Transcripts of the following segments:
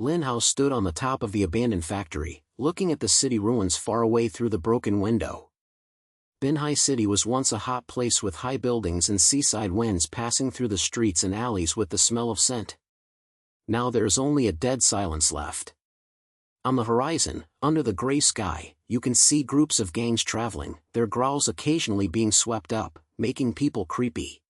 Lin Hao stood on the top of the abandoned factory, looking at the city ruins far away through the broken window. Binhai City was once a hot place with high buildings and seaside winds passing through the streets and alleys with the smell of scent. Now there is only a dead silence left. On the horizon, under the gray sky, you can see groups of gangs traveling, their growls occasionally being swept up, making people creepy.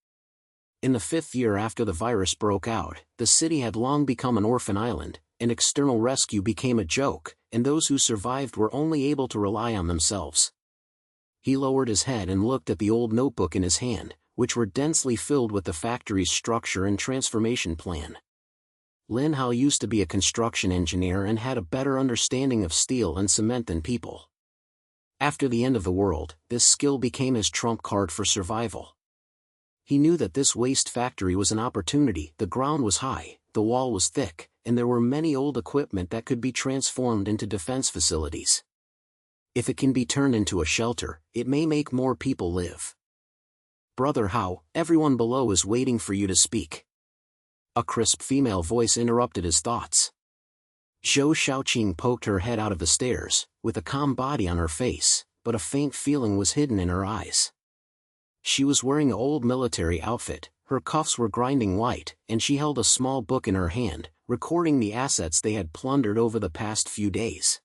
In the 5th year after the virus broke out, the city had long become an orphan island, and external rescue became a joke, and those who survived were only able to rely on themselves. He lowered his head and looked at the old notebook in his hand, which were densely filled with the factory's structure and transformation plan. Lin Hao used to be a construction engineer and had a better understanding of steel and cement than people. After the end of the world, this skill became his trump card for survival. He knew that this waste factory was an opportunity. The ground was high, the wall was thick, and there were many old equipment that could be transformed into defense facilities. If it can be turned into a shelter, it may make more people live. "Brother Hao, everyone below is waiting for you to speak." A crisp female voice interrupted his thoughts. Zhou Shaoqing poked her head out of the stairs, with a calm body on her face, but a faint feeling was hidden in her eyes. She was wearing an old military outfit, her cuffs were grinding white, and she held a small book in her hand, recording the assets they had plundered over the past few days.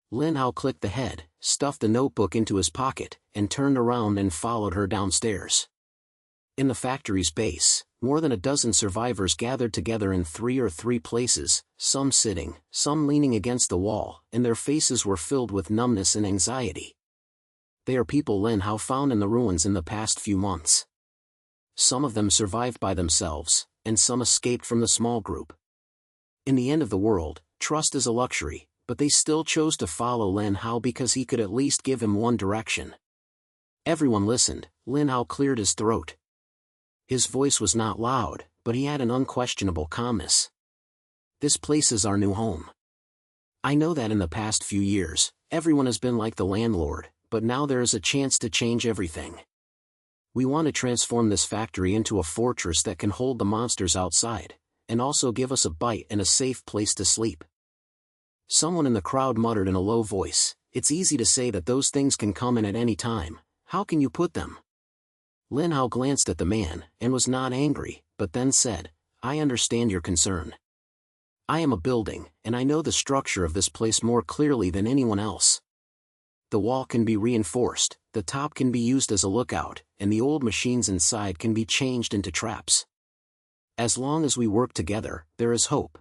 Lin Hao clicked the head, stuffed the notebook into his pocket, and turned around and followed her downstairs. In the factory's base, more than a dozen survivors gathered together in three places, some sitting, some leaning against the wall, and their faces were filled with numbness and anxiety. They are people Lin Hao found in the ruins in the past few months. Some of them survived by themselves, and some escaped from the small group. In the end of the world, trust is a luxury, but they still chose to follow Lin Hao because he could at least give him one direction. Everyone listened. Lin Hao cleared his throat. His voice was not loud, but he had an unquestionable calmness. "This place is our new home. I know that in the past few years, everyone has been like the landlord, but now there is a chance to change everything. We want to transform this factory into a fortress that can hold the monsters outside, and also give us a bite and a safe place to sleep." Someone in the crowd muttered in a low voice, "It's easy to say that those things can come in at any time. How can you put them?" Lin Hao glanced at the man, and was not angry, but then said, "I understand your concern. I am a building, and I know the structure of this place more clearly than anyone else. The wall can be reinforced, the top can be used as a lookout, and the old machines inside can be changed into traps. As long as we work together, there is hope."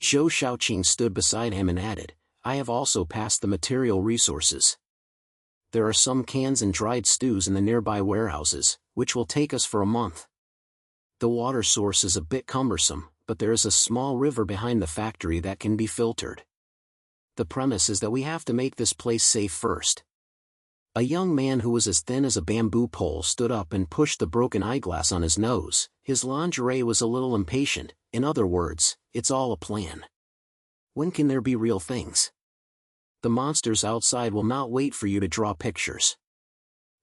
Zhou Shaoqing stood beside him and added, "I have also passed the material resources. There are some cans and dried stews in the nearby warehouses, which will take us for a month. The water source is a bit cumbersome, but there is a small river behind the factory that can be filtered. The premise is that we have to make this place safe first." A young man who was as thin as a bamboo pole stood up and pushed the broken eyeglass on his nose. His lingerie was a little impatient. "In other words, it's all a plan. When can there be real things? The monsters outside will not wait for you to draw pictures."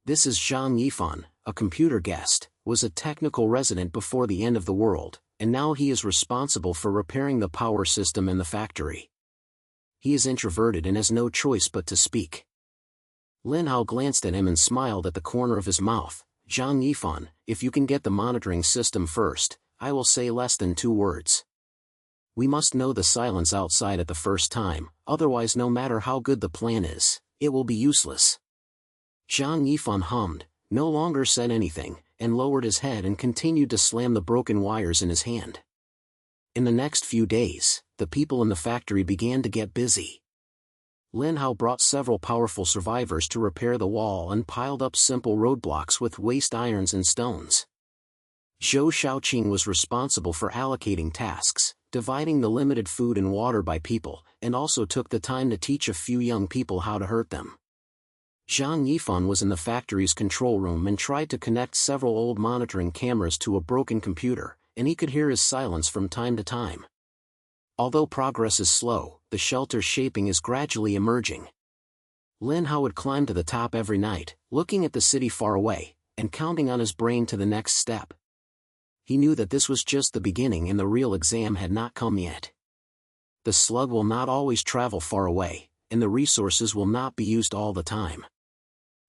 This is Zhang Yifan, a computer guest, was a technical resident before the end of the world, and now he is responsible for repairing the power system in the factory. He is introverted and has no choice but to speak. Lin Hao glanced at him and smiled at the corner of his mouth. "Zhang Yifan, if you can get the monitoring system first, I will say less than 2 words. We must know the silence outside at the first time, otherwise no matter how good the plan is, it will be useless." Zhang Yifan hummed, no longer said anything, and lowered his head and continued to slam the broken wires in his hand. In the next few days, the people in the factory began to get busy. Lin Hao brought several powerful survivors to repair the wall and piled up simple roadblocks with waste irons and stones. Zhou Shaoqing was responsible for allocating tasks, dividing the limited food and water by people, and also took the time to teach a few young people how to hurt them. Zhang Yifan was in the factory's control room and tried to connect several old monitoring cameras to a broken computer, and he could hear his silence from time to time. Although progress is slow, the shelter's shaping is gradually emerging. Lin Hao would climb to the top every night, looking at the city far away, and counting on his brain to the next step. He knew that this was just the beginning and the real exam had not come yet. The slug will not always travel far away, and the resources will not be used all the time.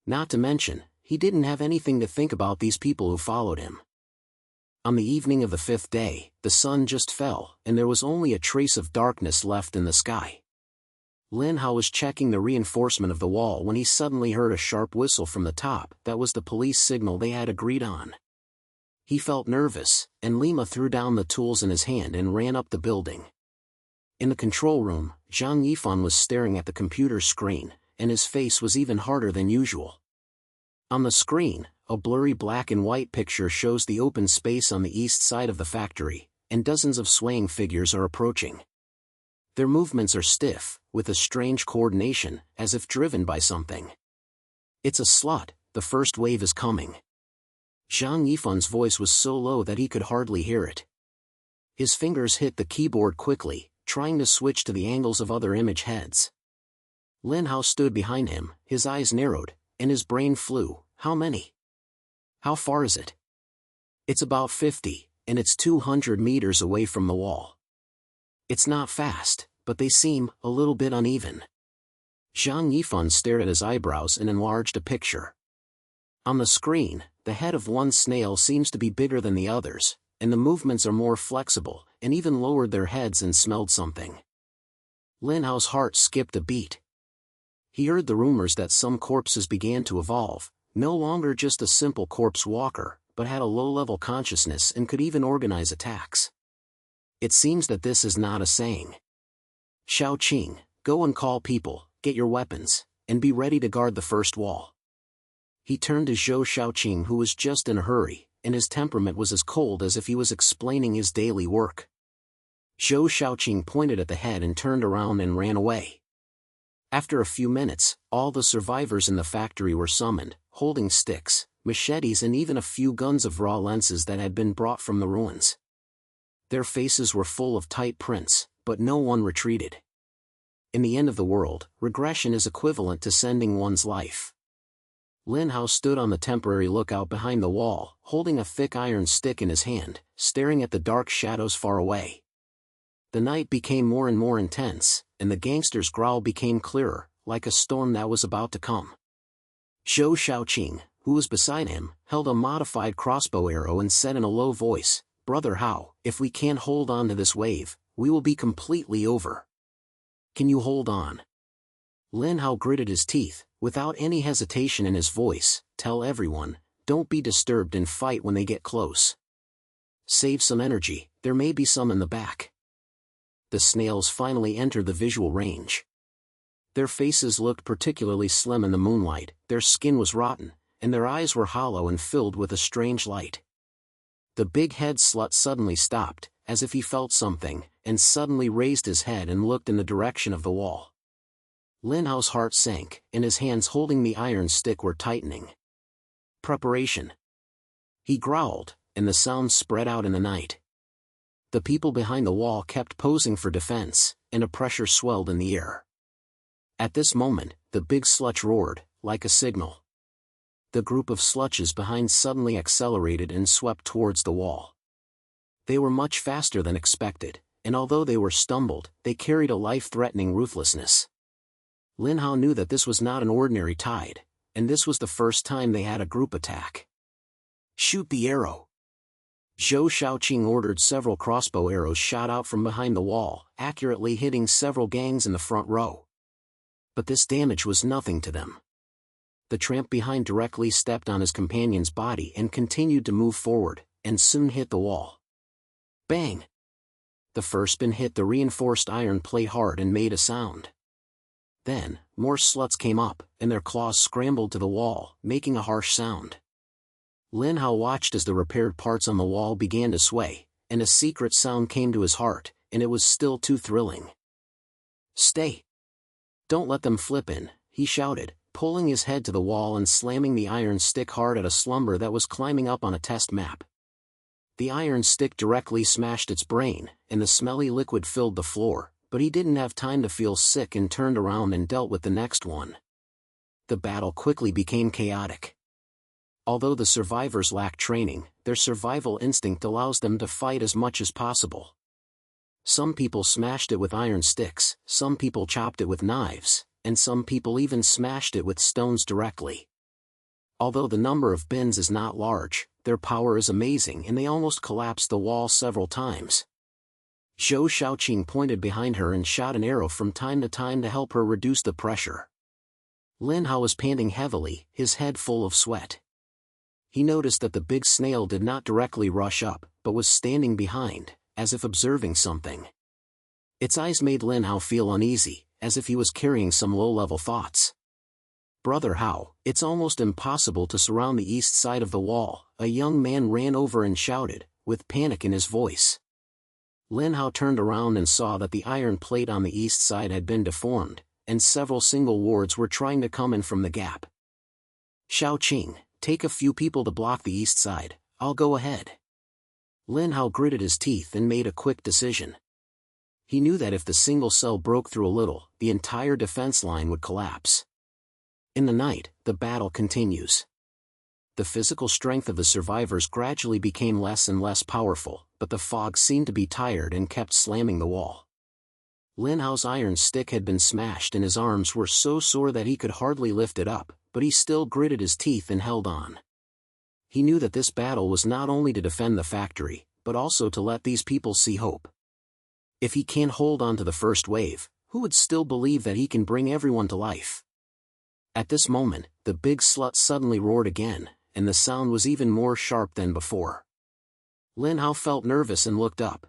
Not to mention, he didn't have anything to think about these people who followed him. On the evening of the 5th day, the sun just fell, and there was only a trace of darkness left in the sky. Lin Hao was checking the reinforcement of the wall when he suddenly heard a sharp whistle from the top. That was the police signal they had agreed on. He felt nervous, and Lima threw down the tools in his hand and ran up the building. In the control room, Zhang Yifan was staring at the computer screen, and his face was even harder than usual. On the screen, a blurry black and white picture shows the open space on the east side of the factory, and dozens of swaying figures are approaching. Their movements are stiff, with a strange coordination, as if driven by something. "It's a slut, the first wave is coming." Zhang Yifan's voice was so low that he could hardly hear it. His fingers hit the keyboard quickly, trying to switch to the angles of other image heads. Lin Hao stood behind him, his eyes narrowed, and his brain flew. "How many? How far is it?" "It's about 50, and it's 200 meters away from the wall." "It's not fast, but they seem a little bit uneven." Zhang Yifan stared at his eyebrows and enlarged a picture. On the screen, the head of one snail seems to be bigger than the others, and the movements are more flexible, and even lowered their heads and smelled something. Lin Hao's heart skipped a beat. He heard the rumors that some corpses began to evolve, no longer just a simple corpse walker, but had a low-level consciousness and could even organize attacks. It seems that this is not a saying. "Xiao Qing, go and call people, get your weapons, and be ready to guard the first wall." He turned to Zhou Xiaoqing, who was just in a hurry, and his temperament was as cold as if he was explaining his daily work. Zhou Xiaoqing pointed at the head and turned around and ran away. After a few minutes, all the survivors in the factory were summoned, holding sticks, machetes and even a few guns of raw lenses that had been brought from the ruins. Their faces were full of tight prints, but no one retreated. In the end of the world, regression is equivalent to sending one's life. Lin Hao stood on the temporary lookout behind the wall, holding a thick iron stick in his hand, staring at the dark shadows far away. The night became more and more intense, and the gangster's growl became clearer, like a storm that was about to come. Zhou Xiaoqing, who was beside him, held a modified crossbow arrow and said in a low voice, "Brother Hao, if we can't hold on to this wave, we will be completely over. Can you hold on?" Lin Hao gritted his teeth, without any hesitation in his voice. "Tell everyone, don't be disturbed and fight when they get close. Save some energy, there may be some in the back." The snails finally entered the visual range. Their faces looked particularly slim in the moonlight, their skin was rotten, and their eyes were hollow and filled with a strange light. The big-head slut suddenly stopped, as if he felt something, and suddenly raised his head and looked in the direction of the wall. Lin Hao's heart sank, and his hands holding the iron stick were tightening. "Preparation," he growled, and the sound spread out in the night. The people behind the wall kept posing for defense, and a pressure swelled in the air. At this moment, the big slutch roared, like a signal. The group of slutches behind suddenly accelerated and swept towards the wall. They were much faster than expected, and although they were stumbled, they carried a life-threatening ruthlessness. Lin Hao knew that this was not an ordinary tide, and this was the first time they had a group attack. "Shoot the arrow." Zhou Xiaoqing ordered. Several crossbow arrows shot out from behind the wall, accurately hitting several gangs in the front row. But this damage was nothing to them. The tramp behind directly stepped on his companion's body and continued to move forward, and soon hit the wall. Bang! The first pin hit the reinforced iron plate hard and made a sound. Then, more sluts came up, and their claws scrambled to the wall, making a harsh sound. Lin Hao watched as the repaired parts on the wall began to sway, and a secret sound came to his heart, and it was still too thrilling. "Stay! Don't let them flip in," he shouted, pulling his head to the wall and slamming the iron stick hard at a slumber that was climbing up on a test map. The iron stick directly smashed its brain, and the smelly liquid filled the floor, but he didn't have time to feel sick and turned around and dealt with the next one. The battle quickly became chaotic. Although the survivors lack training, their survival instinct allows them to fight as much as possible. Some people smashed it with iron sticks, some people chopped it with knives, and some people even smashed it with stones directly. Although the number of bins is not large, their power is amazing and they almost collapsed the wall several times. Zhou Xiaoqing pointed behind her and shot an arrow from time to time to help her reduce the pressure. Lin Hao was panting heavily, his head full of sweat. He noticed that the big snail did not directly rush up, but was standing behind, as if observing something. Its eyes made Lin Hao feel uneasy, as if he was carrying some low-level thoughts. "Brother Hao, it's almost impossible to surround the east side of the wall," a young man ran over and shouted, with panic in his voice. Lin Hao turned around and saw that the iron plate on the east side had been deformed, and several single wards were trying to come in from the gap. "Xiaoqing, take a few people to block the east side, I'll go ahead." Lin Hao gritted his teeth and made a quick decision. He knew that if the single cell broke through a little, the entire defense line would collapse. In the night, the battle continues. The physical strength of the survivors gradually became less and less powerful, but the fog seemed to be tired and kept slamming the wall. Lin Hao's iron stick had been smashed and his arms were so sore that he could hardly lift it up, but he still gritted his teeth and held on. He knew that this battle was not only to defend the factory, but also to let these people see hope. If he can't hold on to the first wave, who would still believe that he can bring everyone to life? At this moment, the big slut suddenly roared again, and the sound was even more sharp than before. Lin Hao felt nervous and looked up.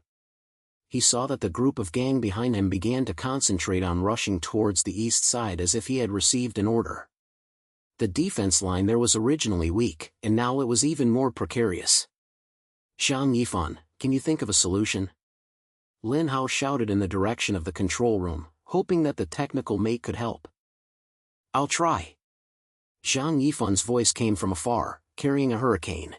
He saw that the group of gang behind him began to concentrate on rushing towards the east side as if he had received an order. The defense line there was originally weak, and now it was even more precarious. "Zhang Yifan, can you think of a solution?" Lin Hao shouted in the direction of the control room, hoping that the technical mate could help. "I'll try." Zhang Yifan's voice came from afar, carrying a hurricane.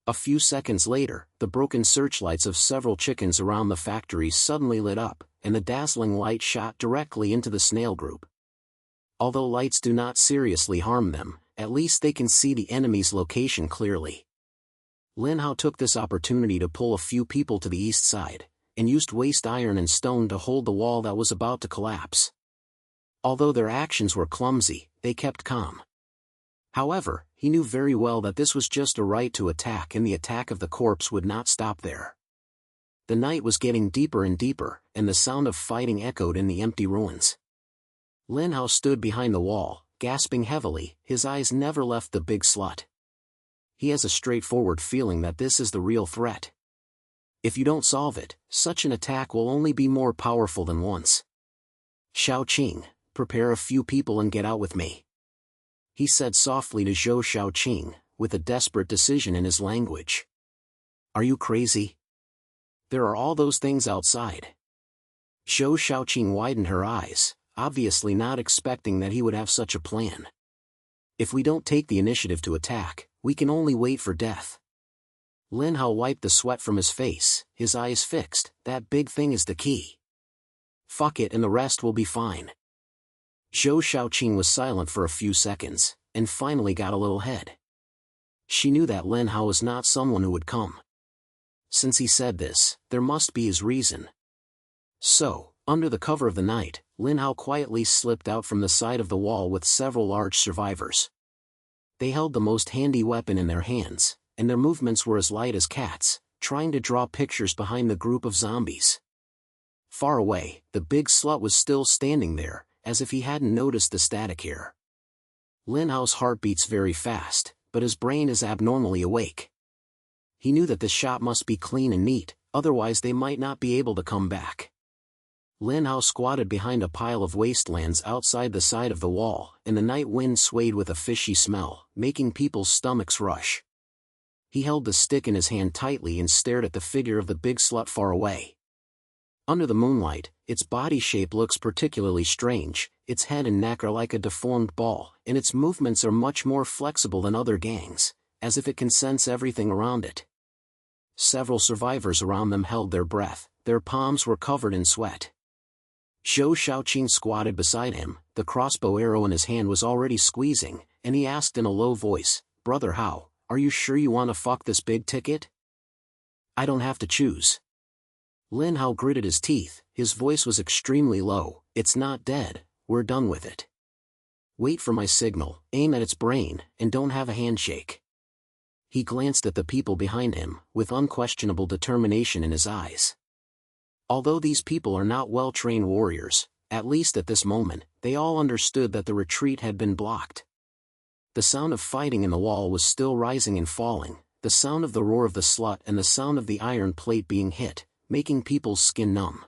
A few seconds later, the broken searchlights of several chickens around the factory suddenly lit up, and the dazzling light shot directly into the snail group. Although lights do not seriously harm them, at least they can see the enemy's location clearly. Lin Hao took this opportunity to pull a few people to the east side, and used waste iron and stone to hold the wall that was about to collapse. Although their actions were clumsy, they kept calm. However, he knew very well that this was just a right to attack and the attack of the corpse would not stop there. The night was getting deeper and deeper, and the sound of fighting echoed in the empty ruins. Lin Hao stood behind the wall, gasping heavily, his eyes never left the big slut. He has a straightforward feeling that this is the real threat. If you don't solve it, such an attack will only be more powerful than once. "Xiaoqing, prepare a few people and get out with me," he said softly to Zhou Xiaoqing, with a desperate decision in his language. "Are you crazy? There are all those things outside." Zhou Xiaoqing widened her eyes, obviously not expecting that he would have such a plan. "If we don't take the initiative to attack, we can only wait for death." Lin Hao wiped the sweat from his face, his eyes fixed. "That big thing is the key. Fuck it and the rest will be fine." Zhou Xiaoqing was silent for a few seconds, and finally got a little head. She knew that Lin Hao was not someone who would come. Since he said this, there must be his reason. So, under the cover of the night, Lin Hao quietly slipped out from the side of the wall with several large survivors. They held the most handy weapon in their hands, and their movements were as light as cats, trying to draw pictures behind the group of zombies. Far away, the big slut was still standing there, as if he hadn't noticed the static here. Lin Hao's heart beats very fast, but his brain is abnormally awake. He knew that the shot must be clean and neat, otherwise they might not be able to come back. Lin Hao squatted behind a pile of wastelands outside the side of the wall, and the night wind swayed with a fishy smell, making people's stomachs rush. He held the stick in his hand tightly and stared at the figure of the big slut far away. Under the moonlight, its body shape looks particularly strange, its head and neck are like a deformed ball, and its movements are much more flexible than other gangs, as if it can sense everything around it. Several survivors around them held their breath, their palms were covered in sweat. Zhou Xiaoqing squatted beside him, the crossbow arrow in his hand was already squeezing, and he asked in a low voice, "Brother Hao, are you sure you want to fuck this big ticket? I don't have to choose." Lin Hao gritted his teeth, his voice was extremely low. "It's not dead, we're done with it. Wait for my signal, aim at its brain, and don't have a handshake." He glanced at the people behind him, with unquestionable determination in his eyes. Although these people are not well-trained warriors, at least at this moment, they all understood that the retreat had been blocked. The sound of fighting in the wall was still rising and falling, the sound of the roar of the slut and the sound of the iron plate being hit, making people's skin numb.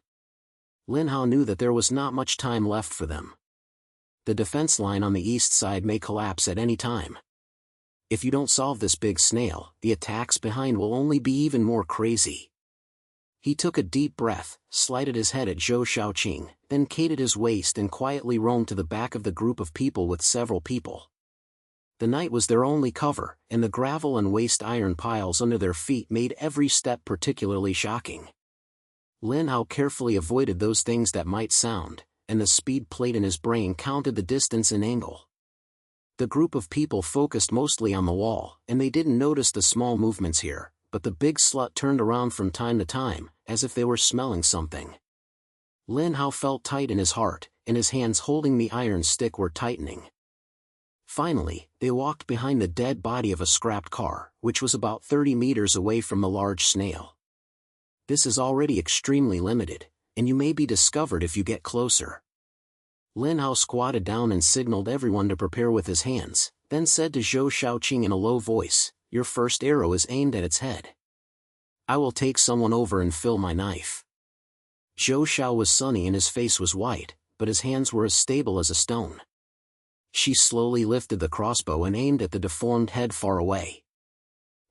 Lin Hao knew that there was not much time left for them. The defense line on the east side may collapse at any time. If you don't solve this big snail, the attacks behind will only be even more crazy. He took a deep breath, slighted his head at Zhou Shaoqing, then cated his waist and quietly roamed to the back of the group of people with several people. The night was their only cover, and the gravel and waste iron piles under their feet made every step particularly shocking. Lin Hao carefully avoided those things that might sound, and the speed plate in his brain counted the distance and angle. The group of people focused mostly on the wall, and they didn't notice the small movements here, but the big slut turned around from time to time, as if they were smelling something. Lin Hao felt tight in his heart, and his hands holding the iron stick were tightening. Finally, they walked behind the dead body of a scrapped car, which was about 30 meters away from the large snail. "This is already extremely limited, and you may be discovered if you get closer." Lin Hao squatted down and signaled everyone to prepare with his hands, then said to Zhou Shaoqing in a low voice, "Your first arrow is aimed at its head. I will take someone over and fill my knife." Zhou Shao was sunny and his face was white, but his hands were as stable as a stone. She slowly lifted the crossbow and aimed at the deformed head far away.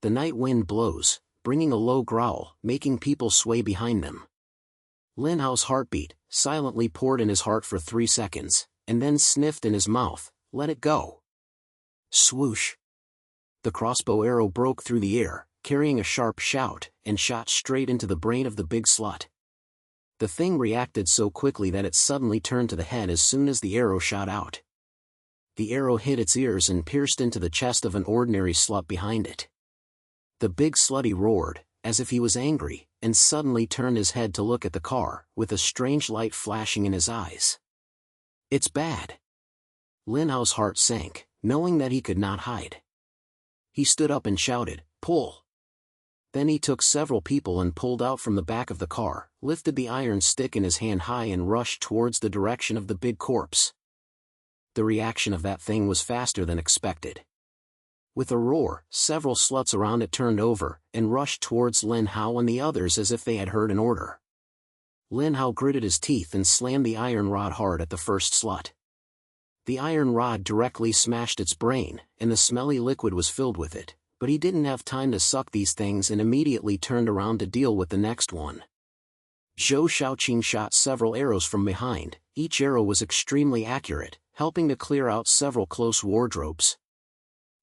The night wind blows, bringing a low growl, making people sway behind them. Lin Hao's heartbeat silently poured in his heart for 3 seconds, and then sniffed in his mouth. "Let it go." Swoosh! The crossbow arrow broke through the air, carrying a sharp shout, and shot straight into the brain of the big slut. The thing reacted so quickly that it suddenly turned to the head as soon as the arrow shot out. The arrow hit its ears and pierced into the chest of an ordinary slut behind it. The big slutty roared, as if he was angry, and suddenly turned his head to look at the car, with a strange light flashing in his eyes. "It's bad." Lin Hao's heart sank, knowing that he could not hide. He stood up and shouted, "Pull!" Then he took several people and pulled out from the back of the car, lifted the iron stick in his hand high and rushed towards the direction of the big corpse. The reaction of that thing was faster than expected. With a roar, several sluts around it turned over, and rushed towards Lin Hao and the others as if they had heard an order. Lin Hao gritted his teeth and slammed the iron rod hard at the first slut. The iron rod directly smashed its brain, and the smelly liquid was filled with it, but he didn't have time to suck these things and immediately turned around to deal with the next one. Zhou Shaoqing shot several arrows from behind. Each arrow was extremely accurate, helping to clear out several close wardrobes.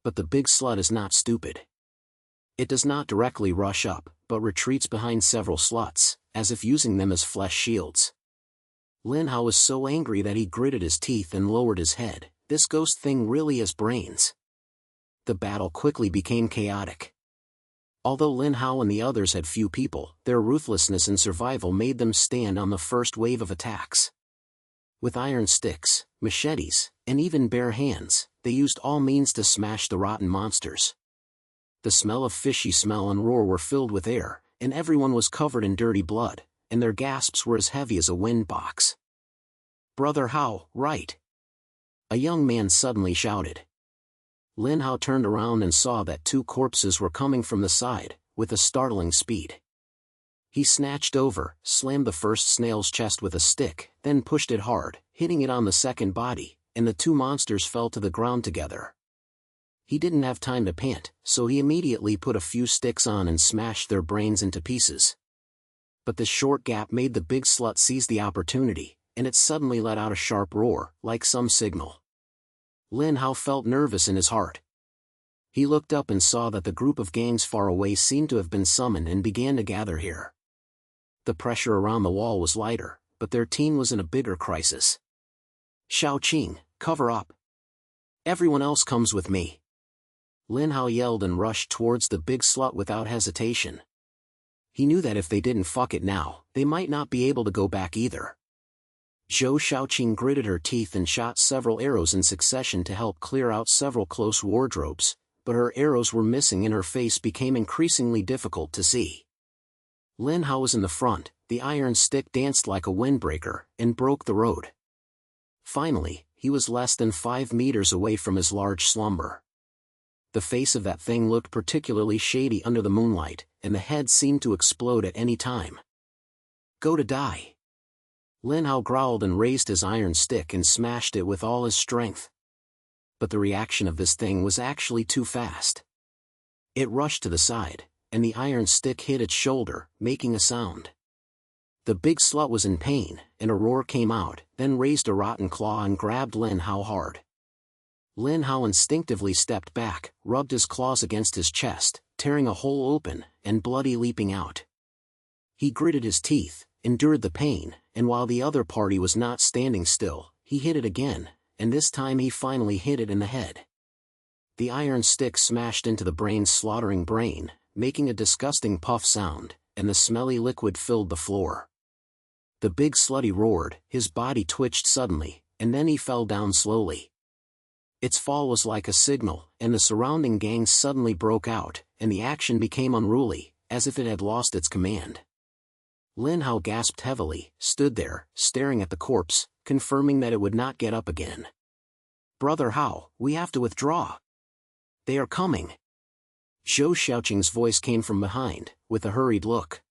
But the big slut is not stupid. It does not directly rush up, but retreats behind several sluts, as if using them as flesh shields. Lin Hao was so angry that he gritted his teeth and lowered his head. This ghost thing really has brains. The battle quickly became chaotic. Although Lin Hao and the others had few people, their ruthlessness and survival made them stand on the first wave of attacks. With iron sticks, machetes, and even bare hands, they used all means to smash the rotten monsters. The smell of fishy smell and roar were filled with air, and everyone was covered in dirty blood, and their gasps were as heavy as a wind box. "Brother Hao, right!" a young man suddenly shouted. Lin Hao turned around and saw that 2 corpses were coming from the side, with a startling speed. He snatched over, slammed the first snail's chest with a stick, then pushed it hard, hitting it on the second body, and the 2 monsters fell to the ground together. He didn't have time to pant, so he immediately put a few sticks on and smashed their brains into pieces. But this short gap made the big slut seize the opportunity, and it suddenly let out a sharp roar, like some signal. Lin Hao felt nervous in his heart. He looked up and saw that the group of gangs far away seemed to have been summoned and began to gather here. The pressure around the wall was lighter, but their team was in a bigger crisis. "Shaoqing, cover up. Everyone else comes with me." Lin Hao yelled and rushed towards the big slut without hesitation. He knew that if they didn't fuck it now, they might not be able to go back either. Zhou Shaoqing gritted her teeth and shot several arrows in succession to help clear out several close wardrobes, but her arrows were missing and her face became increasingly difficult to see. Lin Hao was in the front, the iron stick danced like a windbreaker, and broke the road. Finally, he was less than 5 meters away from his large slumber. The face of that thing looked particularly shady under the moonlight, and the head seemed to explode at any time. Go to die. Lin Hao growled and raised his iron stick and smashed it with all his strength. But the reaction of this thing was actually too fast. It rushed to the side, and the iron stick hit its shoulder, making a sound. The big slut was in pain, and a roar came out, then raised a rotten claw and grabbed Lin Hao hard. Lin Hao instinctively stepped back, rubbed his claws against his chest, tearing a hole open, and bloody leaping out. He gritted his teeth, endured the pain, and while the other party was not standing still, he hit it again, and this time he finally hit it in the head. The iron stick smashed into the brain's slaughtering brain, making a disgusting puff sound, and the smelly liquid filled the floor. The big slutty roared, his body twitched suddenly, and then he fell down slowly. Its fall was like a signal, and the surrounding gangs suddenly broke out, and the action became unruly, as if it had lost its command. Lin Hao gasped heavily, stood there, staring at the corpse, confirming that it would not get up again. "Brother Hao, we have to withdraw. They are coming." Zhou Shaoqing's voice came from behind, with a hurried look.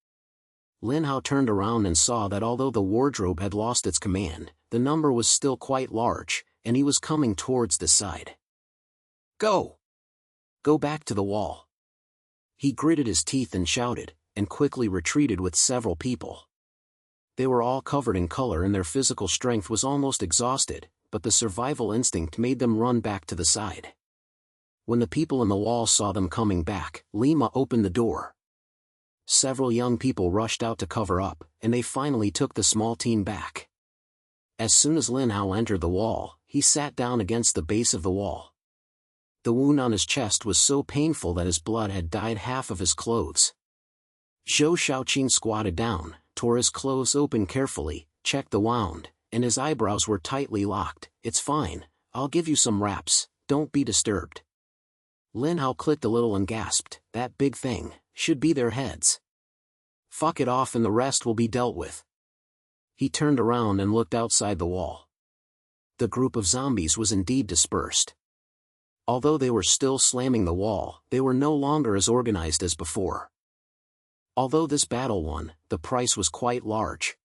Lin Hao turned around and saw that although the wardrobe had lost its command, the number was still quite large, and he was coming towards the side. "Go! Go back to the wall." He gritted his teeth and shouted, and quickly retreated with several people. They were all covered in color and their physical strength was almost exhausted, but the survival instinct made them run back to the side. When the people in the wall saw them coming back, Lima opened the door. Several young people rushed out to cover up, and they finally took the small team back. As soon as Lin Hao entered the wall, he sat down against the base of the wall. The wound on his chest was so painful that his blood had dyed half of his clothes. Zhou Shaoqing squatted down, tore his clothes open carefully, checked the wound, and his eyebrows were tightly locked. "It's fine, I'll give you some wraps, don't be disturbed." Lin Hao clicked a little and gasped, "That big thing should be their heads. Fuck it off and the rest will be dealt with." He turned around and looked outside the wall. The group of zombies was indeed dispersed. Although they were still slamming the wall, they were no longer as organized as before. Although this battle won, the price was quite large.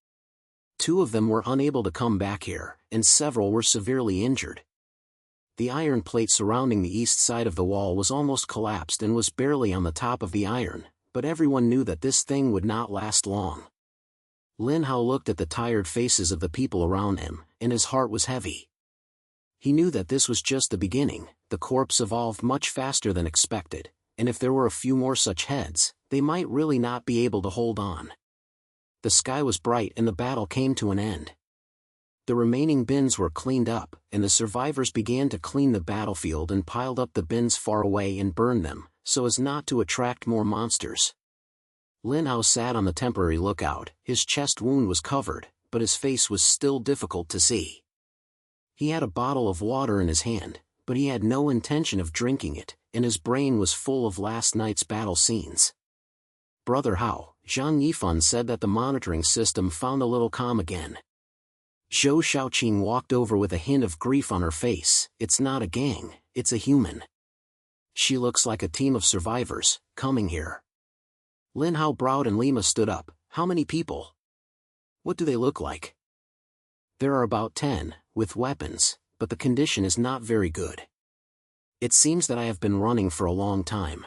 2 of them were unable to come back here, and several were severely injured. The iron plate surrounding the east side of the wall was almost collapsed and was barely on the top of the iron, but everyone knew that this thing would not last long. Lin Hao looked at the tired faces of the people around him, and his heart was heavy. He knew that this was just the beginning. The corpse evolved much faster than expected, and if there were a few more such heads, they might really not be able to hold on. The sky was bright and the battle came to an end. The remaining bins were cleaned up, and the survivors began to clean the battlefield and piled up the bins far away and burned them, so as not to attract more monsters. Lin Hao sat on the temporary lookout. His chest wound was covered, but his face was still difficult to see. He had a bottle of water in his hand, but he had no intention of drinking it, and his brain was full of last night's battle scenes. "Brother Hao," Zhang Yifan said that the monitoring system found a little calm again. Zhou Shaoqing walked over with a hint of grief on her face. "It's not a gang, it's a human. She looks like a team of survivors, coming here." Lin Hao bowed and Lima stood up. "How many people? What do they look like?" "There are about 10, with weapons, but the condition is not very good. It seems that I have been running for a long time."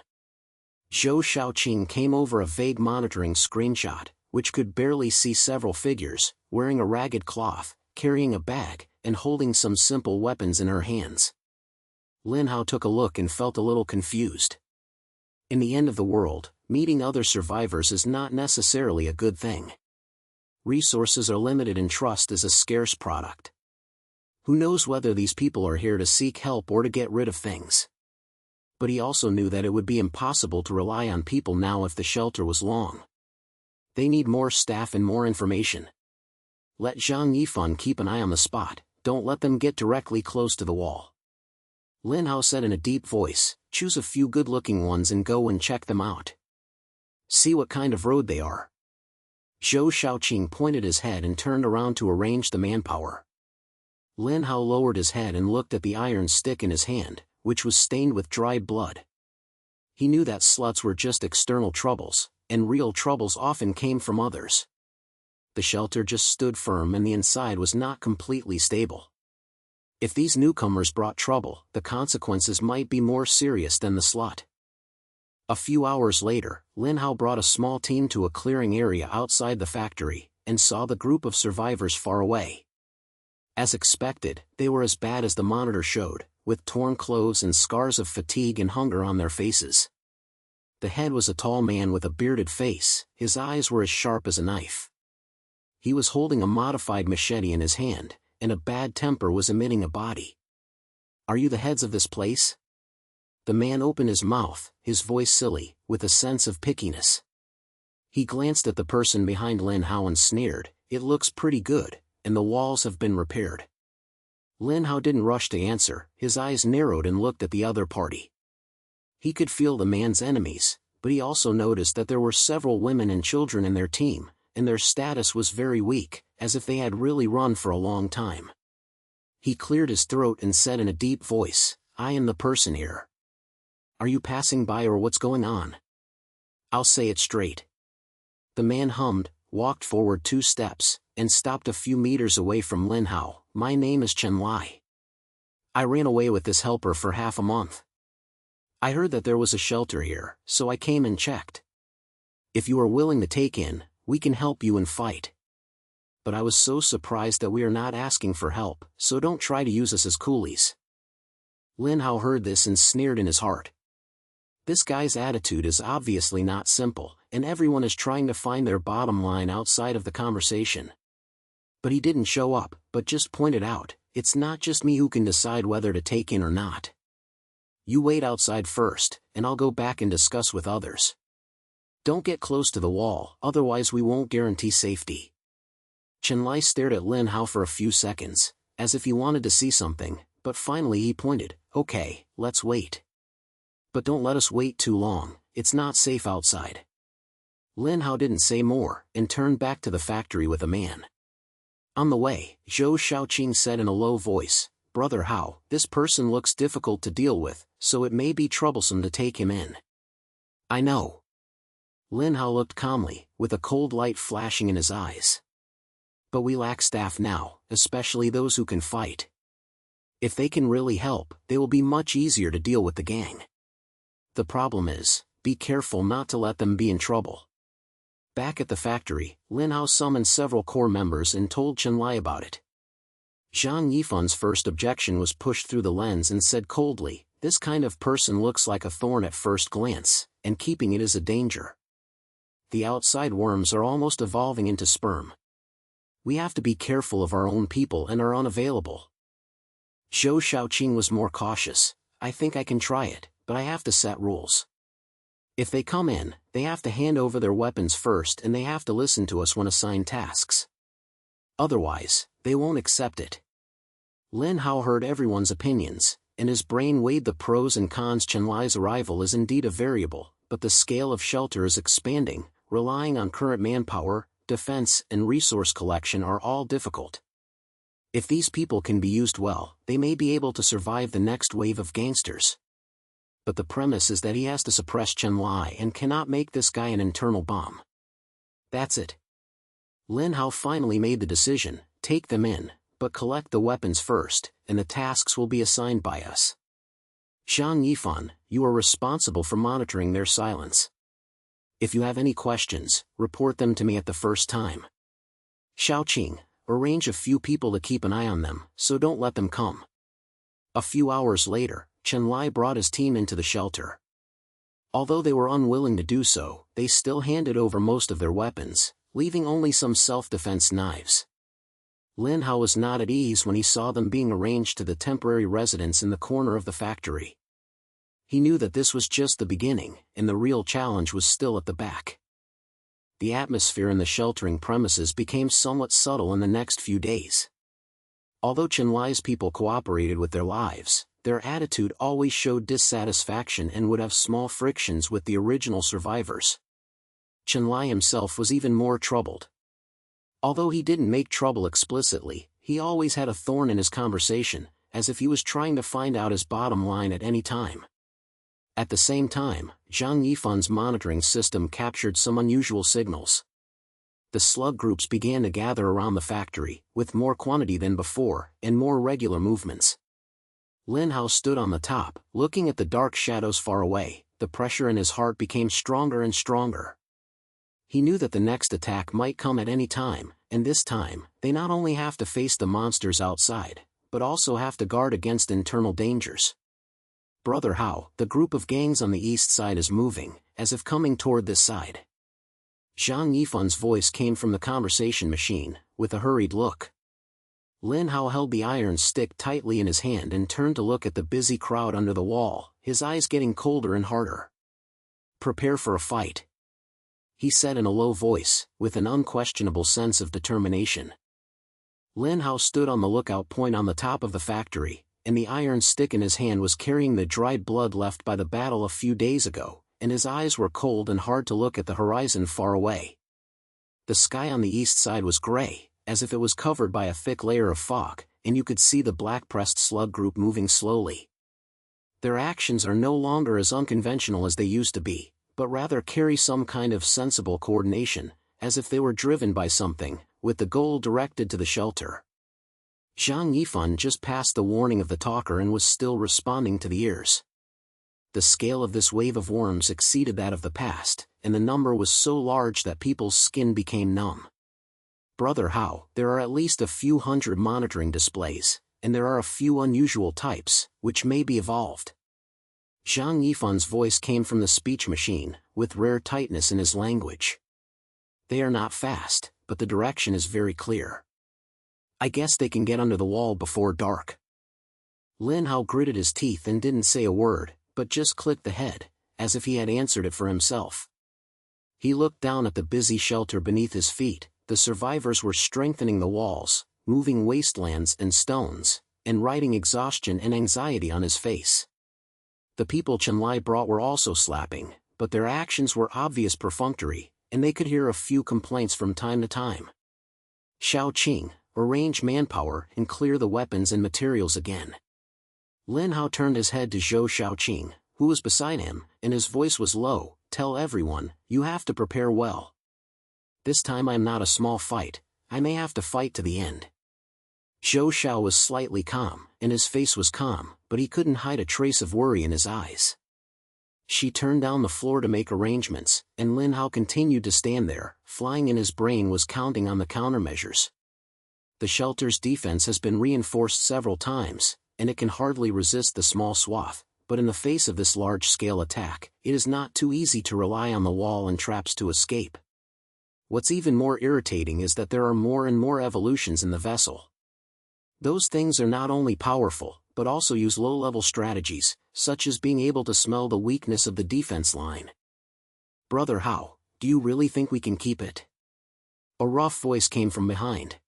Zhou Shaoqing came over a vague monitoring screenshot, which could barely see several figures, wearing a ragged cloth, carrying a bag, and holding some simple weapons in her hands. Lin Hao took a look and felt a little confused. In the end of the world, meeting other survivors is not necessarily a good thing. Resources are limited and trust is a scarce product. Who knows whether these people are here to seek help or to get rid of things? But he also knew that it would be impossible to rely on people now if the shelter was long. They need more staff and more information. Let Zhang Yifan keep an eye on the spot, don't let them get directly close to the wall. Lin Hao said in a deep voice, choose a few good-looking ones and go and check them out. See what kind of road they are. Zhou Shaoqing pointed his head and turned around to arrange the manpower. Lin Hao lowered his head and looked at the iron stick in his hand, which was stained with dried blood. He knew that sluts were just external troubles, and real troubles often came from others. The shelter just stood firm and the inside was not completely stable. If these newcomers brought trouble, the consequences might be more serious than the slut. A few hours later, Lin Hao brought a small team to a clearing area outside the factory, and saw the group of survivors far away. As expected, they were as bad as the monitor showed, with torn clothes and scars of fatigue and hunger on their faces. The head was a tall man with a bearded face, his eyes were as sharp as a knife. He was holding a modified machete in his hand, and a bad temper was emitting a body. Are you the heads of this place? The man opened his mouth, his voice silly, with a sense of pickiness. He glanced at the person behind Lin Hao and sneered, it looks pretty good, and the walls have been repaired. Lin Hao didn't rush to answer, his eyes narrowed and looked at the other party. He could feel the man's enemies, but he also noticed that there were several women and children in their team, and their status was very weak, as if they had really run for a long time. He cleared his throat and said in a deep voice, I am the person here. Are you passing by or what's going on? I'll say it straight. The man hummed, walked forward 2 steps, and stopped a few meters away from Lin Hao. My name is Chen Lai. I ran away with this helper for half a month. I heard that there was a shelter here, so I came and checked. If you are willing to take in, we can help you and fight. But I was so surprised that we are not asking for help, so don't try to use us as coolies. Lin Hao heard this and sneered in his heart. This guy's attitude is obviously not simple, and everyone is trying to find their bottom line outside of the conversation. But he didn't show up, but just pointed out, it's not just me who can decide whether to take in or not. You wait outside first, and I'll go back and discuss with others. Don't get close to the wall, otherwise we won't guarantee safety. Chen Lai stared at Lin Hao for a few seconds, as if he wanted to see something, but finally he pointed, okay, let's wait. But don't let us wait too long, it's not safe outside. Lin Hao didn't say more, and turned back to the factory with a man. On the way, Zhou Shaoqing said in a low voice, Brother Hao, this person looks difficult to deal with, so it may be troublesome to take him in. I know. Lin Hao looked calmly, with a cold light flashing in his eyes. But we lack staff now, especially those who can fight. If they can really help, they will be much easier to deal with the gang. The problem is, be careful not to let them be in trouble. Back at the factory, Lin Hao summoned several core members and told Chen Lai about it. Zhang Yifan's first objection was pushed through the lens and said coldly, this kind of person looks like a thorn at first glance, and keeping it is a danger. The outside worms are almost evolving into sperm. We have to be careful of our own people and are unavailable. Zhou Shaoqing was more cautious, I think I can try it, but I have to set rules. If they come in, they have to hand over their weapons first and they have to listen to us when assigned tasks. Otherwise, they won't accept it. Lin Hao heard everyone's opinions, and his brain weighed the pros and cons. Chen Lai's arrival is indeed a variable, but the scale of shelter is expanding, relying on current manpower, defense and resource collection are all difficult. If these people can be used well, they may be able to survive the next wave of gangsters. But the premise is that he has to suppress Chen Lai and cannot make this guy an internal bomb. That's it. Lin Hao finally made the decision, take them in, but collect the weapons first, and the tasks will be assigned by us. Zhang Yifan, you are responsible for monitoring their silence. If you have any questions, report them to me at the first time. Shaoqing, arrange a few people to keep an eye on them, so don't let them come. A few hours later, Chen Lai brought his team into the shelter. Although they were unwilling to do so, they still handed over most of their weapons, leaving only some self-defense knives. Lin Hao was not at ease when he saw them being arranged to the temporary residence in the corner of the factory. He knew that this was just the beginning, and the real challenge was still at the back. the atmosphere in the sheltering premises became somewhat subtle in the next few days. Although Chenlai's people cooperated with their lives, their attitude always showed dissatisfaction and would have small frictions with the original survivors. Chenlai himself was even more troubled. Although he didn't make trouble explicitly, he always had a thorn in his conversation, as if he was trying to find out his bottom line at any time. At the same time, Zhang Yifan's monitoring system captured some unusual signals. The slug groups began to gather around the factory, with more quantity than before, and more regular movements. Lin Hao stood on the top, looking at the dark shadows far away. The pressure in his heart became stronger and stronger. He knew that the next attack might come at any time, and this time, they not only have to face the monsters outside, but also have to guard against internal dangers. Brother Hao, the group of gangs on the east side is moving, as if coming toward this side. Zhang Yifan's voice came from the conversation machine, with a hurried look. Lin Hao held the iron stick tightly in his hand and turned to look at the busy crowd under the wall, his eyes getting colder and harder. "Prepare for a fight," he said in a low voice, with an unquestionable sense of determination. Lin Hao stood on the lookout point on the top of the factory, and the iron stick in his hand was carrying the dried blood left by the battle a few days ago, and his eyes were cold and hard to look at the horizon far away. The sky on the east side was gray, as if it was covered by a thick layer of fog, and you could see the black-pressed slug group moving slowly. Their actions are no longer as unconventional as they used to be, but rather carry some kind of sensible coordination, as if they were driven by something, with the goal directed to the shelter. Zhang Yifan just passed the warning of the talker and was still responding to the ears. The scale of this wave of worms exceeded that of the past, and the number was so large that people's skin became numb. "Brother Hao, there are at least a few hundred monitoring displays, and there are a few unusual types, which may be evolved." Zhang Yifan's voice came from the speech machine, with rare tightness in his language. "They are not fast, but the direction is very clear. I guess they can get under the wall before dark." Lin Hao gritted his teeth and didn't say a word, but just clicked the head, as if he had answered it for himself. He looked down at the busy shelter beneath his feet. The survivors were strengthening the walls, moving wastelands and stones, and writing exhaustion and anxiety on his face. The people Chenlai brought were also slapping, but their actions were obvious perfunctory, and they could hear a few complaints from time to time. "Shao Qing, arrange manpower and clear the weapons and materials again." Lin Hao turned his head to Zhou Shaoqing, who was beside him, and his voice was low. "Tell everyone, you have to prepare well. This time I'm not a small fight, I may have to fight to the end." Zhou Shao was slightly calm, and his face was calm, but he couldn't hide a trace of worry in his eyes. She turned down the floor to make arrangements, and Lin Hao continued to stand there. Flying in his brain was counting on the countermeasures. The shelter's defense has been reinforced several times, and it can hardly resist the small swath, but in the face of this large-scale attack, it is not too easy to rely on the wall and traps to escape. What's even more irritating is that there are more and more evolutions in the vessel. Those things are not only powerful, but also use low-level strategies, such as being able to smell the weakness of the defense line. "Brother Hao, do you really think we can keep it?" A rough voice came from behind.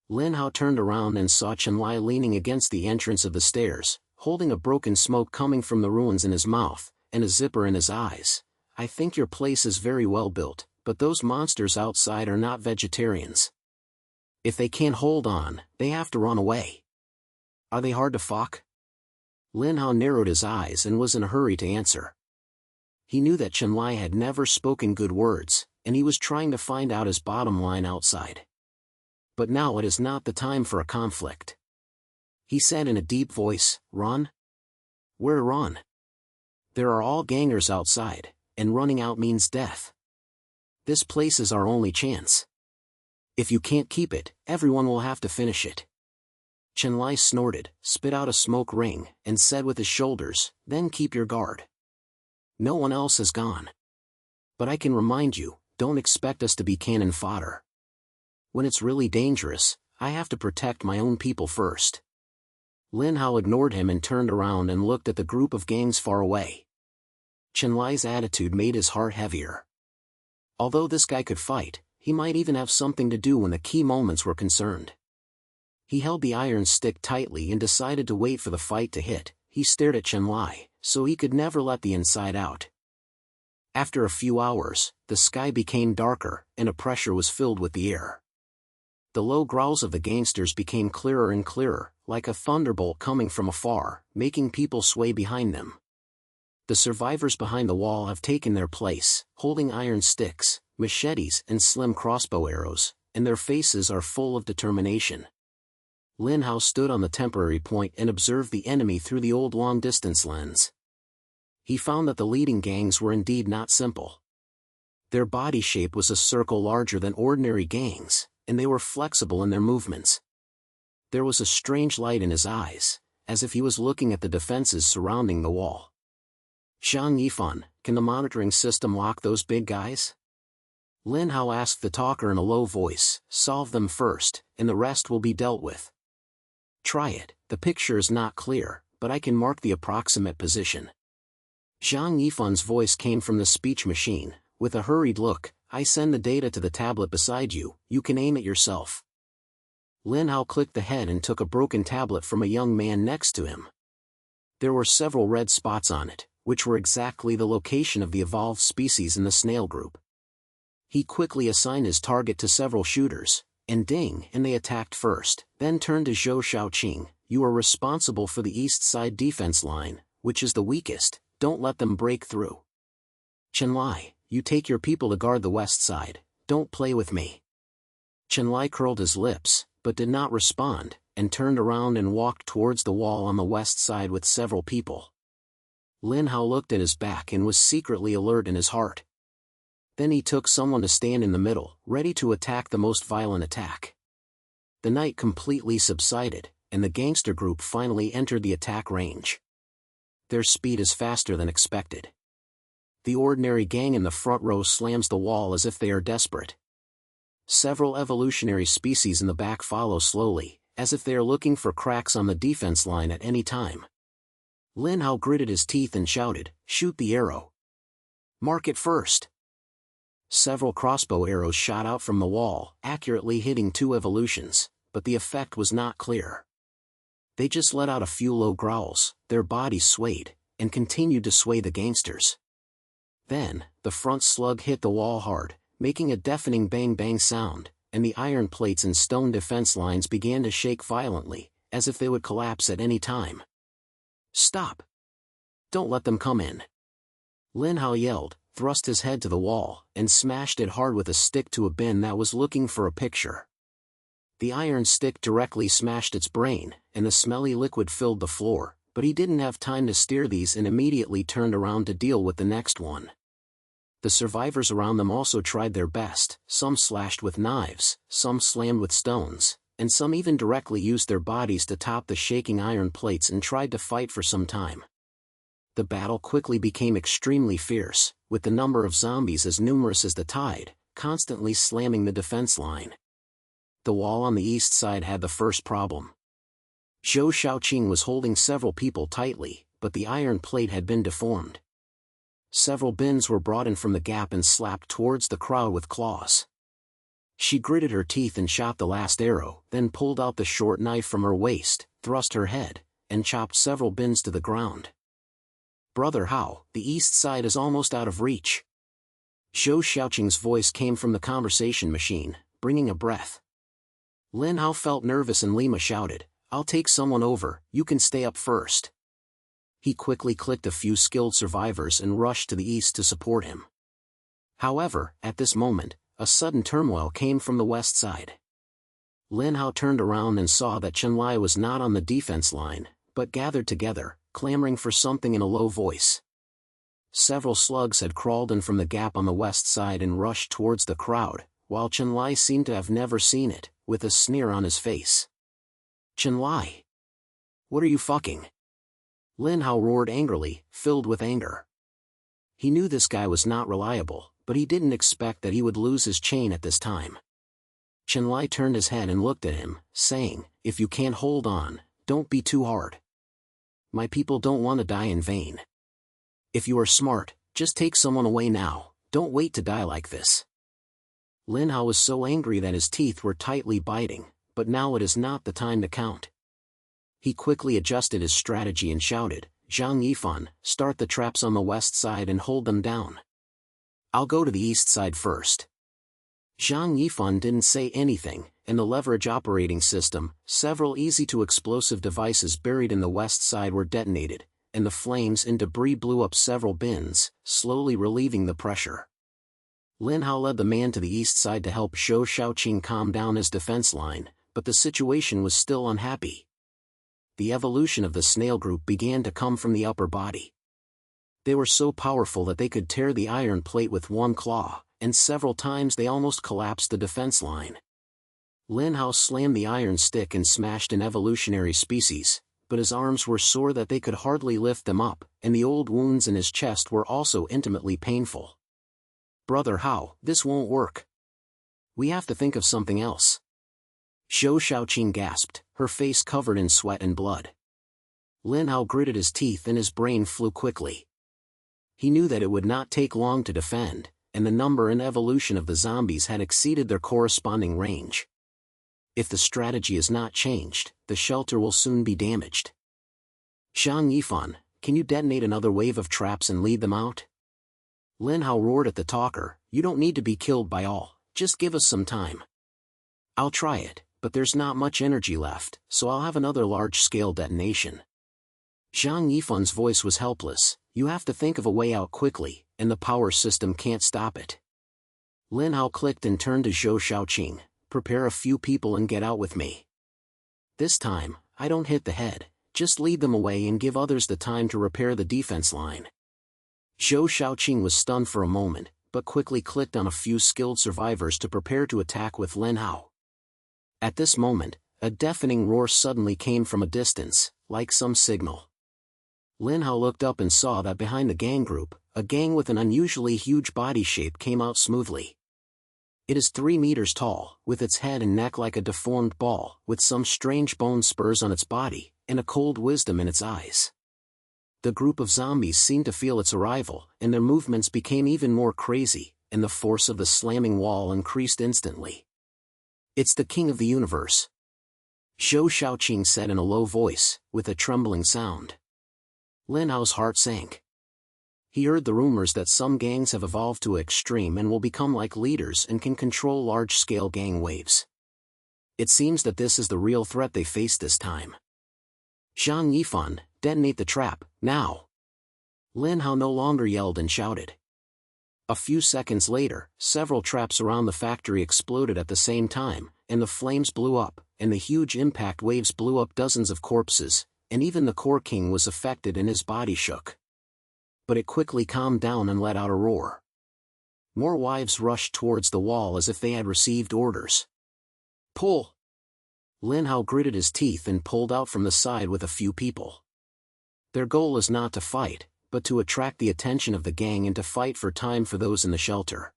Lin Hao turned around and saw Chenlai leaning against the entrance of the stairs, holding a broken smoke coming from the ruins in his mouth, and a zipper in his eyes. "I think your place is very well built, but those monsters outside are not vegetarians. If they can't hold on, they have to run away. Are they hard to fuck?" Lin Hao narrowed his eyes and was in a hurry to answer. He knew that Chenlai had never spoken good words, and he was trying to find out his bottom line outside. But now it is not the time for a conflict. He said in a deep voice, "Run? Where run? There are all gangers outside, and running out means death. This place is our only chance. If you can't keep it, everyone will have to finish it." Chenlai snorted, spit out a smoke ring, and said with his shoulders, "Then keep your guard. No one else has gone. But I can remind you, don't expect us to be cannon fodder. When it's really dangerous, I have to protect my own people first." Lin Hao ignored him and turned around and looked at the group of gangs far away. Chenlai's attitude made his heart heavier. Although this guy could fight, he might even have something to do when the key moments were concerned. He held the iron stick tightly and decided to wait for the fight to hit. He stared at Chen Lai, so he could never let the inside out. After a few hours, the sky became darker, and a pressure was filled with the air. The low growls of the gangsters became clearer and clearer, like a thunderbolt coming from afar, making people sway behind them. The survivors behind the wall have taken their place, holding iron sticks, machetes and slim crossbow arrows, and their faces are full of determination. Lin Hao stood on the temporary point and observed the enemy through the old long-distance lens. He found that the leading gangs were indeed not simple. Their body shape was a circle larger than ordinary gangs, and they were flexible in their movements. There was a strange light in his eyes, as if he was looking at the defenses surrounding the wall. "Zhang Yifan, can the monitoring system lock those big guys?" Lin Hao asked the talker in a low voice. "Solve them first, and the rest will be dealt with." "Try it, the picture is not clear, but I can mark the approximate position." Zhang Yifan's voice came from the speech machine. With a hurried look, "I send the data to the tablet beside you, you can aim it yourself." Lin Hao clicked the head and took a broken tablet from a young man next to him. There were several red spots on it, which were exactly the location of the evolved species in the snail group. He quickly assigned his target to several shooters, and they attacked first, then turned to Zhou Shaoqing. "You are responsible for the east side defense line, which is the weakest, don't let them break through. Chen Lai, you take your people to guard the west side, don't play with me." Chen Lai curled his lips, but did not respond, and turned around and walked towards the wall on the west side with several people. Lin Hao looked at his back and was secretly alert in his heart. Then he took someone to stand in the middle, ready to attack the most violent attack. The night completely subsided, and the gangster group finally entered the attack range. Their speed is faster than expected. The ordinary gang in the front row slams the wall as if they are desperate. Several evolutionary species in the back follow slowly, as if they are looking for cracks on the defense line at any time. Lin Hao gritted his teeth and shouted, "Shoot the arrow. Mark it first." Several crossbow arrows shot out from the wall, accurately hitting two evolutions, but the effect was not clear. They just let out a few low growls, their bodies swayed, and continued to sway the gangsters. Then, the front slug hit the wall hard, making a deafening bang-bang sound, and the iron plates and stone defense lines began to shake violently, as if they would collapse at any time. "Stop! Don't let them come in!" Lin Hao yelled, thrust his head to the wall, and smashed it hard with a stick to a bin that was looking for a picture. The iron stick directly smashed its brain, and the smelly liquid filled the floor, but he didn't have time to steer these and immediately turned around to deal with the next one. The survivors around them also tried their best, some slashed with knives, some slammed with stones, and some even directly used their bodies to top the shaking iron plates and tried to fight for some time. The battle quickly became extremely fierce, with the number of zombies as numerous as the tide, constantly slamming the defense line. The wall on the east side had the first problem. Zhou Shaoqing was holding several people tightly, but the iron plate had been deformed. Several bins were brought in from the gap and slapped towards the crowd with claws. She gritted her teeth and shot the last arrow, then pulled out the short knife from her waist, thrust her head, and chopped several bins to the ground. "Brother Hao, the east side is almost out of reach." Zhou Shaoqing's voice came from the conversation machine, bringing a breath. Lin Hao felt nervous and Lima shouted, "I'll take someone over, you can stay up first." He quickly clicked a few skilled survivors and rushed to the east to support him. However, at this moment, a sudden turmoil came from the west side. Lin Hao turned around and saw that Chen Lai was not on the defense line, but gathered together, clamoring for something in a low voice. Several slugs had crawled in from the gap on the west side and rushed towards the crowd, while Chen Lai seemed to have never seen it, with a sneer on his face. "Chen Lai! What are you fucking?" Lin Hao roared angrily, filled with anger. He knew this guy was not reliable, but he didn't expect that he would lose his chain at this time. Chen Lai turned his head and looked at him, saying, "If you can't hold on, don't be too hard. My people don't want to die in vain. If you are smart, just take someone away now, Don't wait to die like this. Lin Hao was so angry that his teeth were tightly biting, but now it is not the time to count. He quickly adjusted his strategy and shouted, "Zhang Yifan, start the traps on the west side and hold them down. I'll go to the east side first." Zhang Yifan didn't say anything, and the leverage operating system, several easy-to-explosive devices buried in the west side were detonated, and the flames and debris blew up several bins, slowly relieving the pressure. Lin Hao led the man to the east side to help Zhou Shaoqing calm down his defense line, but the situation was still unhappy. The evolution of the snail group began to come from the upper body. They were so powerful that they could tear the iron plate with one claw, and several times they almost collapsed the defense line. Lin Hao slammed the iron stick and smashed an evolutionary species, but his arms were sore that they could hardly lift them up, and the old wounds in his chest were also intimately painful. "Brother Hao, this won't work. We have to think of something else." Zhou Shaoqing gasped, her face covered in sweat and blood. Lin Hao gritted his teeth and his brain flew quickly. He knew that it would not take long to defend, and the number and evolution of the zombies had exceeded their corresponding range. If the strategy is not changed, the shelter will soon be damaged. "Zhang Yifan, can you detonate another wave of traps and lead them out?" Lin Hao roared at the talker, "You don't need to be killed by all, just give us some time." "I'll try it, but there's not much energy left, so I'll have another large-scale detonation." Zhang Yifan's voice was helpless. "You have to think of a way out quickly, and the power system can't stop it." Lin Hao clicked and turned to Zhou Shaoqing, "Prepare a few people and get out with me. This time, I don't hit the head, just lead them away and give others the time to repair the defense line." Zhou Shaoqing was stunned for a moment, but quickly clicked on a few skilled survivors to prepare to attack with Lin Hao. At this moment, a deafening roar suddenly came from a distance, like some signal. Lin Hao looked up and saw that behind the gang group, a gang with an unusually huge body shape came out smoothly. It is 3 meters tall, with its head and neck like a deformed ball, with some strange bone spurs on its body, and a cold wisdom in its eyes. The group of zombies seemed to feel its arrival, and their movements became even more crazy, and the force of the slamming wall increased instantly. "It's the king of the universe," Zhou Shaoqing said in a low voice, with a trembling sound. Lin Hao's heart sank. He heard the rumors that some gangs have evolved to extreme and will become like leaders and can control large-scale gang waves. It seems that this is the real threat they face this time. "Zhang Yifan, detonate the trap, now!" Lin Hao no longer yelled and shouted. A few seconds later, several traps around the factory exploded at the same time, and the flames blew up, and the huge impact waves blew up dozens of corpses, and even the Core King was affected and his body shook. But it quickly calmed down and let out a roar. More wives rushed towards the wall as if they had received orders. "Pull!" Lin Hao gritted his teeth and pulled out from the side with a few people. Their goal is not to fight, but to attract the attention of the gang and to fight for time for those in the shelter.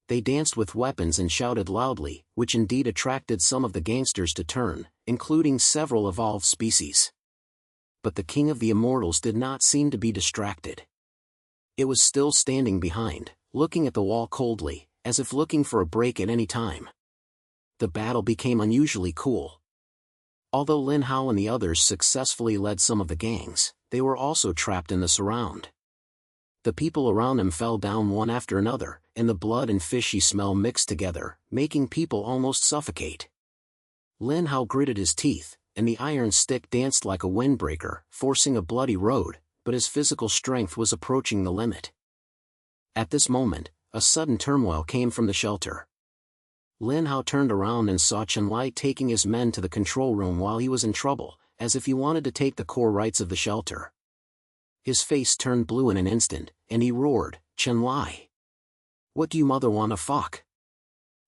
They danced with weapons and shouted loudly, which indeed attracted some of the gangsters to turn, including several evolved species. But the King of the Immortals did not seem to be distracted. It was still standing behind, looking at the wall coldly, as if looking for a break at any time. The battle became unusually cool. Although Lin Hao and the others successfully led some of the gangs, they were also trapped in the surround. The people around them fell down one after another, and the blood and fishy smell mixed together, making people almost suffocate. Lin Hao gritted his teeth, and the iron stick danced like a windbreaker, forcing a bloody road, but his physical strength was approaching the limit. At this moment, a sudden turmoil came from the shelter. Lin Hao turned around and saw Chenlai taking his men to the control room while he was in trouble, as if he wanted to take the core rights of the shelter. His face turned blue in an instant, and he roared, "Chenlai! What do you mother wanna fuck?"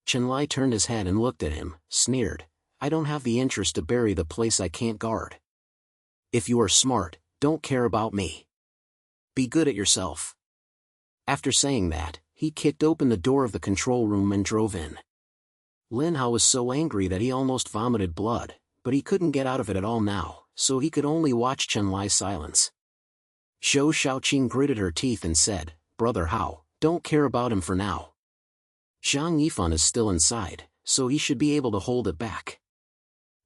Chenlai turned his head and looked at him, sneered, "I don't have the interest to bury the place I can't guard. If you are smart, don't care about me. Be good at yourself." After saying that, he kicked open the door of the control room and drove in. Lin Hao was so angry that he almost vomited blood, but he couldn't get out of it at all now, so he could only watch Chenlai's silence. Zhou Shaoqing gritted her teeth and said, "Brother Hao, Don't care about him for now. Zhang Yifan is still inside, so he should be able to hold it back.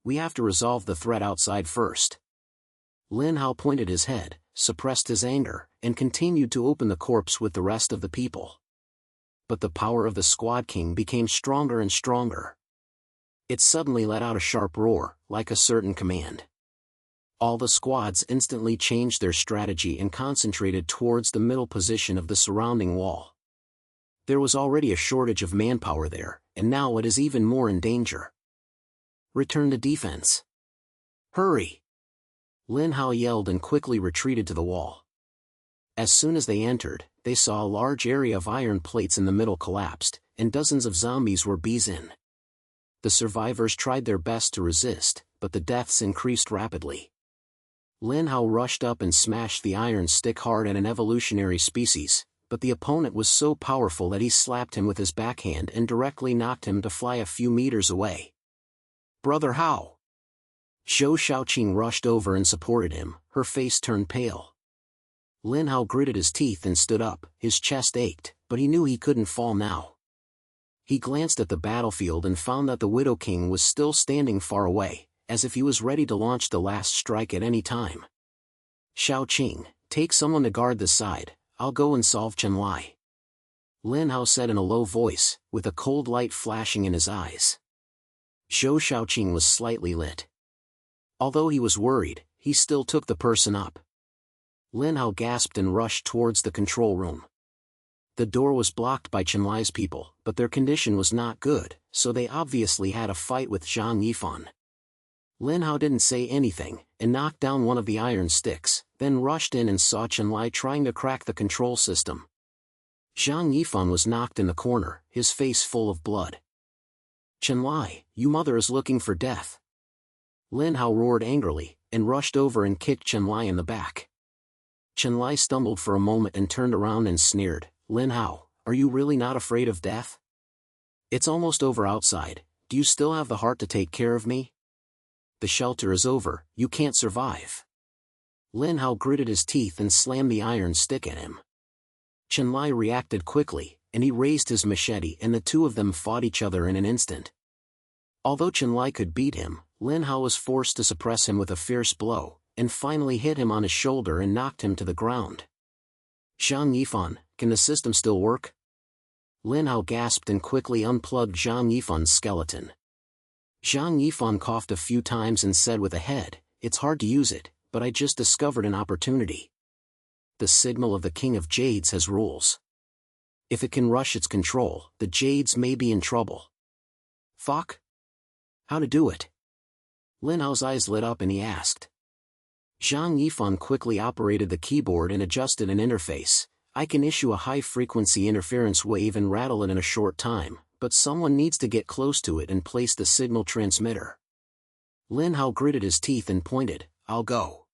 We have to resolve the threat outside first. Lin Hao pointed his head, suppressed his anger, and continued to open the corpse with the rest of the people. But the power of the Squad King became stronger and stronger. It suddenly let out a sharp roar, like a certain command. All the squads instantly changed their strategy and concentrated towards the middle position of the surrounding wall. There was already a shortage of manpower there, and now it is even more in danger. Return to defense. Hurry! Lin Hao yelled and quickly retreated to the wall. As soon as they entered, they saw a large area of iron plates in the middle collapsed, and dozens of zombies were bees in. The survivors tried their best to resist, but the deaths increased rapidly. Lin Hao rushed up and smashed the iron stick hard at an evolutionary species, but the opponent was so powerful that he slapped him with his backhand and directly knocked him to fly a few meters away. Brother Hao! Zhou Shaoqing rushed over and supported him, her face turned pale. Lin Hao gritted his teeth and stood up, his chest ached, but he knew he couldn't fall now. He glanced at the battlefield and found that the Widow King was still standing far away, as if he was ready to launch the last strike at any time. Shaoqing, take someone to guard this side, I'll go and solve Chenlai. Lin Hao said in a low voice, with a cold light flashing in his eyes. Zhou Shaoqing was slightly lit. Although he was worried, he still took the person up. Lin Hao gasped and rushed towards the control room. The door was blocked by Chenlai's people, but their condition was not good, so they obviously had a fight with Zhang Yifan. Lin Hao didn't say anything, and knocked down one of the iron sticks, then rushed in and saw Chenlai trying to crack the control system. Zhang Yifan was knocked in the corner, his face full of blood. Chenlai, you mother is looking for death. Lin Hao roared angrily, and rushed over and kicked Chenlai in the back. Chenlai stumbled for a moment and turned around and sneered, Lin Hao, are you really not afraid of death? It's almost over outside, do you still have the heart to take care of me? The shelter is over, you can't survive. Lin Hao gritted his teeth and slammed the iron stick at him. Chenlai reacted quickly, and he raised his machete and the two of them fought each other in an instant. Although Chenlai could beat him, Lin Hao was forced to suppress him with a fierce blow, and finally hit him on his shoulder and knocked him to the ground. Zhang Yifan, can the system still work? Lin Hao gasped and quickly unplugged Zhang Yifan's skeleton. Zhang Yifan coughed a few times and said with a head, it's hard to use it, but I just discovered an opportunity. The signal of the King of Jades has rules. If it can rush its control, the Jades may be in trouble. Fuck? How to do it? Lin Hao's eyes lit up and he asked. Zhang Yifan quickly operated the keyboard and adjusted an interface. I can issue a high-frequency interference wave and rattle it in a short time, but someone needs to get close to it and place the signal transmitter. Lin Hao gritted his teeth and pointed, I'll go.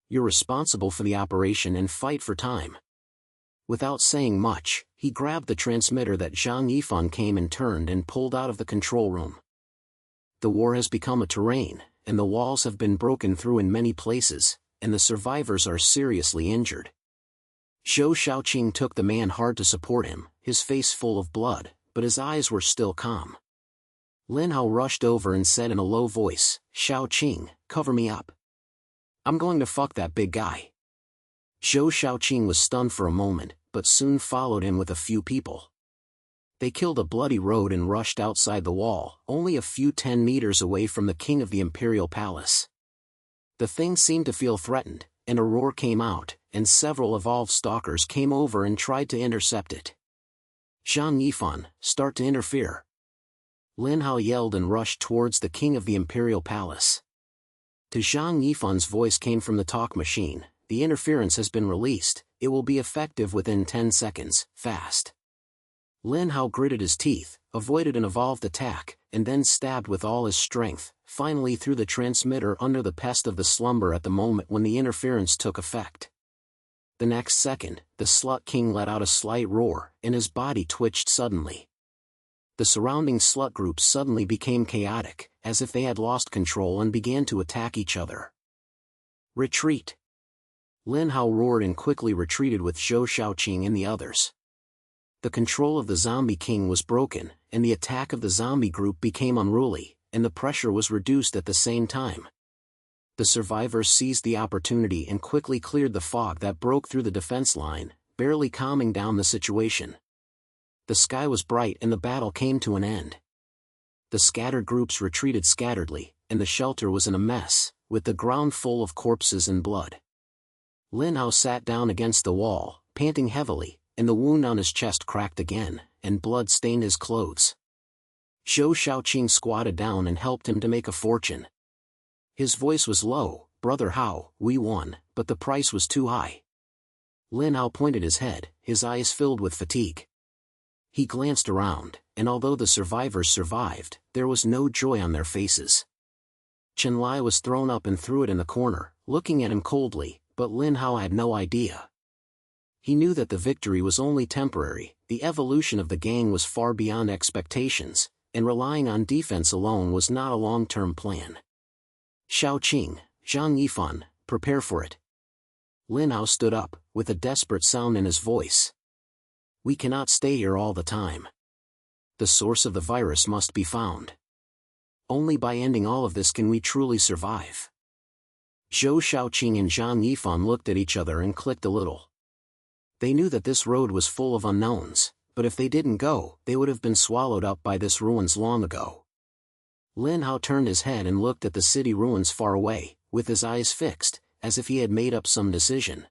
You're responsible for the operation and fight for time. Without saying much, he grabbed the transmitter that Zhang Yifan came and turned and pulled out of the control room. The war has become a terrain, and the walls have been broken through in many places, and the survivors are seriously injured. Zhou Shaoqing took the man hard to support him, his face full of blood, but his eyes were still calm. Lin Hao rushed over and said in a low voice, Shaoqing, cover me up. I'm going to fuck that big guy. Zhou Shaoqing was stunned for a moment, but soon followed him with a few people. They killed a bloody road and rushed outside the wall, only a few 10 meters away from the king of the imperial palace. The thing seemed to feel threatened, and a roar came out, and several evolved stalkers came over and tried to intercept it. Zhang Yifan, start to interfere. Lin Hao yelled and rushed towards the king of the imperial palace. To Zhang Yifan's voice came from the talk machine, the interference has been released, it will be effective within 10 seconds, fast. Lin Hao gritted his teeth, avoided an evolved attack, and then stabbed with all his strength, finally threw the transmitter under the pest of the slumber at the moment when the interference took effect. The next second, the Slut King let out a slight roar, and his body twitched suddenly. The surrounding slut groups suddenly became chaotic, as if they had lost control and began to attack each other. Retreat! Lin Hao roared and quickly retreated with Zhou Shaoqing and the others. The control of the zombie king was broken, and the attack of the zombie group became unruly, and the pressure was reduced at the same time. The survivors seized the opportunity and quickly cleared the fog that broke through the defense line, barely calming down the situation. The sky was bright and the battle came to an end. The scattered groups retreated scatteredly, and the shelter was in a mess, with the ground full of corpses and blood. Lin Hao sat down against the wall, panting heavily, and the wound on his chest cracked again, and blood stained his clothes. Zhou Shaoqing squatted down and helped him to make a fortune. His voice was low, "Brother Hao, we won, but the price was too high." Lin Hao pointed his head, his eyes filled with fatigue. He glanced around, and although the survivors survived, there was no joy on their faces. Chen Lai was thrown up and threw it in the corner, looking at him coldly, but Lin Hao had no idea. He knew that the victory was only temporary, the evolution of the gang was far beyond expectations, and relying on defense alone was not a long-term plan. "Shaoqing, Zhang Yifan, prepare for it." Lin Hao stood up, with a desperate sound in his voice. "We cannot stay here all the time. The source of the virus must be found. Only by ending all of this can we truly survive." Zhou Shaoqing and Zhang Yifan looked at each other and clicked a little. They knew that this road was full of unknowns, but if they didn't go, they would have been swallowed up by this ruins long ago. Lin Hao turned his head and looked at the city ruins far away, with his eyes fixed, as if he had made up some decision.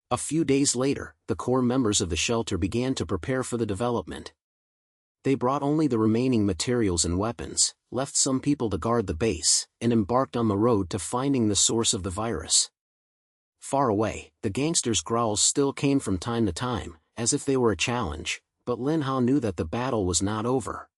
A few days later, the core members of the shelter began to prepare for the development. They brought only the remaining materials and weapons, left some people to guard the base, and embarked on the road to finding the source of the virus. Far away, the gangsters' growls still came from time to time, as if they were a challenge, but Lin Hao knew that the battle was not over.